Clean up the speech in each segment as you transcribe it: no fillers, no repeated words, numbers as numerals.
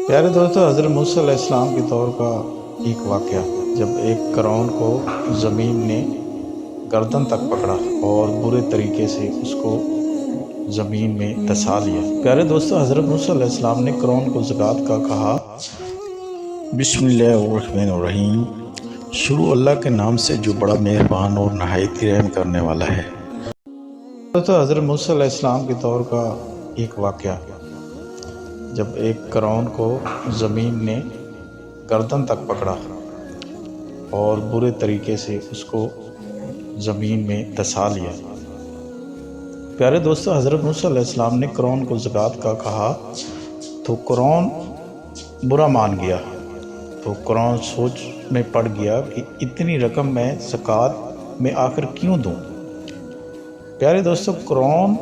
پیارے دوستو، حضرت موسیٰ علیہ السلام کے دور کا ایک واقعہ، جب ایک فرعون کو زمین نے گردن تک پکڑا اور برے طریقے سے اس کو زمین میں دھسا لیا۔ پیارے دوستو، حضرت موسیٰ علیہ السلام نے فرعون کو زکوٰۃ کا کہا۔ بسم اللہ الرحمن الرحیم، شروع اللہ کے نام سے جو بڑا مہربان اور نہایت رحم کرنے والا ہے۔ دوستو، حضرت موسیٰ علیہ السلام کے دور کا ایک واقعہ، جب ایک فرعون کو زمین نے گردن تک پکڑا اور برے طریقے سے اس کو زمین میں دھسا لیا۔ پیارے دوستو، حضرت موسیٰ علیہ السلام نے فرعون کو زکوٰۃ کا کہا تو فرعون برا مان گیا۔ تو فرعون سوچ میں پڑ گیا کہ اتنی رقم میں زکوٰۃ میں آخر کیوں دوں۔ پیارے دوستو، فرعون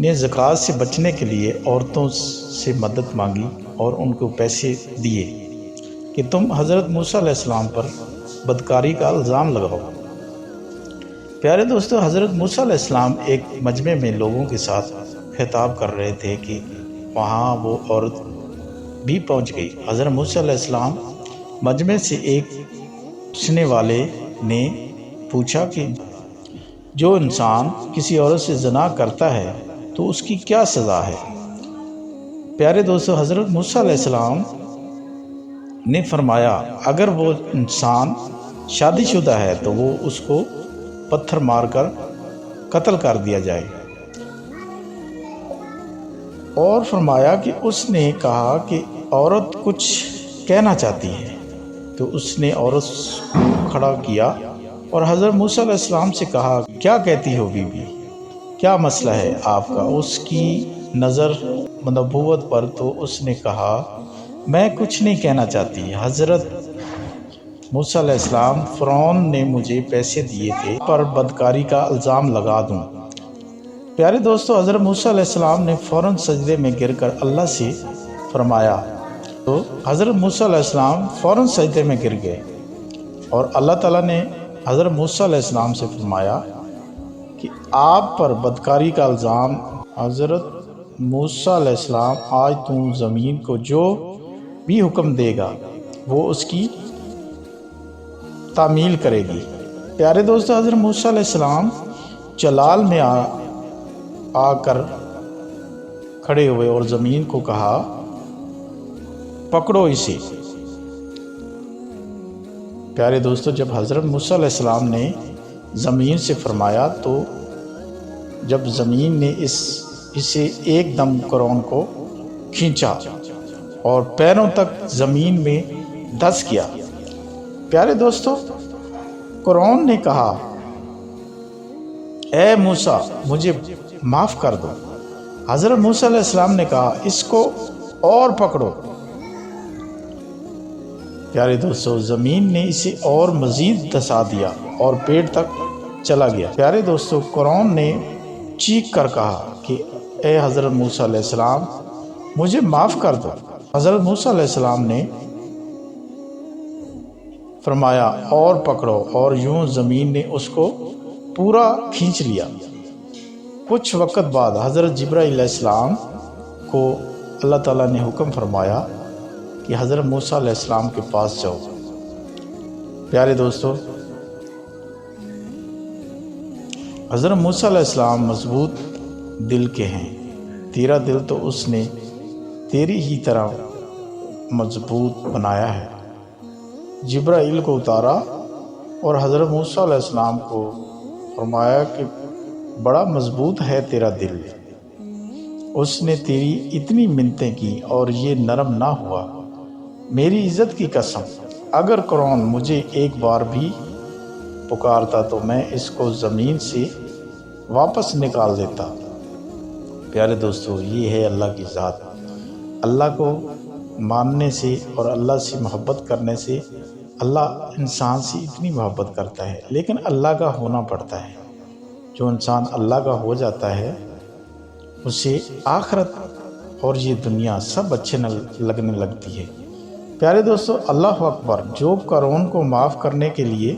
نے زکوٰۃ سے بچنے کے لیے عورتوں سے مدد مانگی اور ان کو پیسے دیے کہ تم حضرت موسیٰ علیہ السلام پر بدکاری کا الزام لگاؤ۔ پیارے دوستو، حضرت موسیٰ علیہ السلام ایک مجمع میں لوگوں کے ساتھ خطاب کر رہے تھے کہ وہاں وہ عورت بھی پہنچ گئی۔ حضرت موسیٰ علیہ السلام مجمع سے ایک پوچھنے والے نے پوچھا کہ جو انسان کسی عورت سے زنا کرتا ہے تو اس کی کیا سزا ہے؟ پیارے دوستو، حضرت موسیٰ علیہ السلام نے فرمایا اگر وہ انسان شادی شدہ ہے تو وہ اس کو پتھر مار کر قتل کر دیا جائے، اور فرمایا کہ اس نے کہا کہ عورت کچھ کہنا چاہتی ہے، تو اس نے عورت کو کھڑا کیا اور حضرت موسیٰ علیہ السلام سے کہا کیا کہتی ہو بی بی، کیا مسئلہ ہے آپ کا؟ اس کی نظر نبوت پر تو اس نے کہا میں کچھ نہیں کہنا چاہتی۔ حضرت موسیٰ علیہ السلام، فرعون نے مجھے پیسے دیے تھے پر بدکاری کا الزام لگا دوں۔ پیارے دوستو، حضرت موسیٰ علیہ السلام نے فوراً سجدے میں گر کر اللہ سے فرمایا تو حضرت موسیٰ علیہ السلام فوراً سجدے میں گر گئے، اور اللہ تعالیٰ نے حضرت موسیٰ علیہ السلام سے فرمایا کہ آپ پر بدکاری کا الزام۔ حضرت موسیٰ علیہ السلام، آج تم زمین کو جو بھی حکم دے گا وہ اس کی تعمیل کرے گی۔ پیارے دوستو، حضرت موسیٰ علیہ السلام جلال میں آ کر کھڑے ہوئے اور زمین کو کہا پکڑو اسے۔ پیارے دوستو، جب حضرت موسیٰ علیہ السلام نے زمین سے فرمایا تو جب زمین نے اسے ایک دم فرعون کو کھینچا اور پیروں تک زمین میں دھس گیا۔ پیارے دوستو، فرعون نے کہا اے موسیٰ مجھے معاف کر دو۔ حضرت موسیٰ علیہ السلام نے کہا اس کو اور پکڑو۔ پیارے دوستو، زمین نے اسے اور مزید دھسا دیا اور پیٹ تک چلا گیا۔ پیارے دوستو، فرعون نے چیخ کر کہا کہ اے حضرت موسیٰ علیہ السلام مجھے معاف کر دو۔ حضرت موسیٰ علیہ السلام نے فرمایا اور پکڑو، اور یوں زمین نے اس کو پورا کھینچ لیا۔ کچھ وقت بعد حضرت جبرائیل علیہ السلام کو اللہ تعالیٰ نے حکم فرمایا کہ حضرت موسیٰ علیہ السلام کے پاس جاؤ۔ پیارے دوستو، حضرت موسیٰ علیہ السلام مضبوط دل کے ہیں۔ تیرا دل تو اس نے تیری ہی طرح مضبوط بنایا ہے۔ جبرائیل کو اتارا اور حضرت موسیٰ علیہ السلام کو فرمایا کہ بڑا مضبوط ہے تیرا دل، اس نے تیری اتنی منتیں کی اور یہ نرم نہ ہوا۔ میری عزت کی قسم، اگر فرعون مجھے ایک بار بھی پکارتا تو میں اس کو زمین سے واپس نکال دیتا۔ پیارے دوستو، یہ ہے اللہ کی ذات۔ اللہ کو ماننے سے اور اللہ سے محبت کرنے سے اللہ انسان سے اتنی محبت کرتا ہے، لیکن اللہ کا ہونا پڑتا ہے۔ جو انسان اللہ کا ہو جاتا ہے اسے آخرت اور یہ دنیا سب اچھے لگنے لگتی ہے۔ پیارے دوستو، اللہ اکبر، جو فرعون کو معاف کرنے کے لیے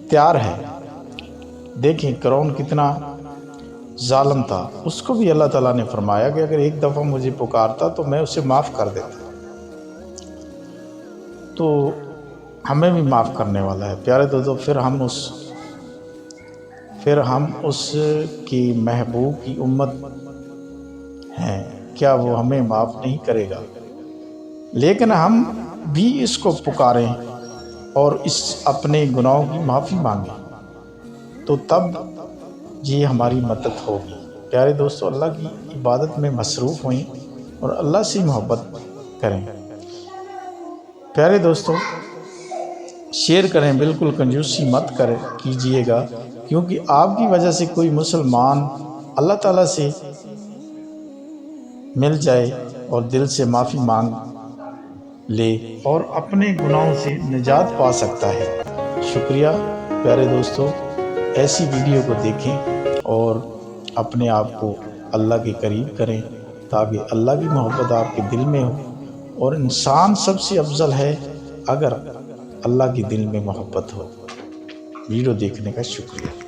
تیار ہے۔ دیکھیں فرعون کتنا ظالم تھا، اس کو بھی اللہ تعالیٰ نے فرمایا کہ اگر ایک دفعہ مجھے پکارتا تو میں اسے معاف کر دیتا۔ تو ہمیں بھی معاف کرنے والا ہے۔ پیارے دوستو، پھر ہم اس کی محبوب کی امت ہیں، کیا وہ ہمیں معاف نہیں کرے گا؟ لیکن ہم بھی اس کو پکاریں اور اپنے گناہوں کی معافی مانگیں تو تب یہ ہماری مدد ہوگی۔ پیارے دوستو، اللہ کی عبادت میں مصروف ہوئیں اور اللہ سے محبت کریں۔ پیارے دوستو، شیئر کریں، بالکل کنجوسی مت کیجئے گا، کیونکہ آپ کی وجہ سے کوئی مسلمان اللہ تعالیٰ سے مل جائے اور دل سے معافی مانگ لے اور اپنے گناہوں سے نجات پا سکتا ہے۔ شکریہ پیارے دوستو، ایسی ویڈیو کو دیکھیں اور اپنے آپ کو اللہ کے قریب کریں تاکہ اللہ کی محبت آپ کے دل میں ہو، اور انسان سب سے افضل ہے اگر اللہ کے دل میں محبت ہو۔ ویڈیو دیکھنے کا شکریہ۔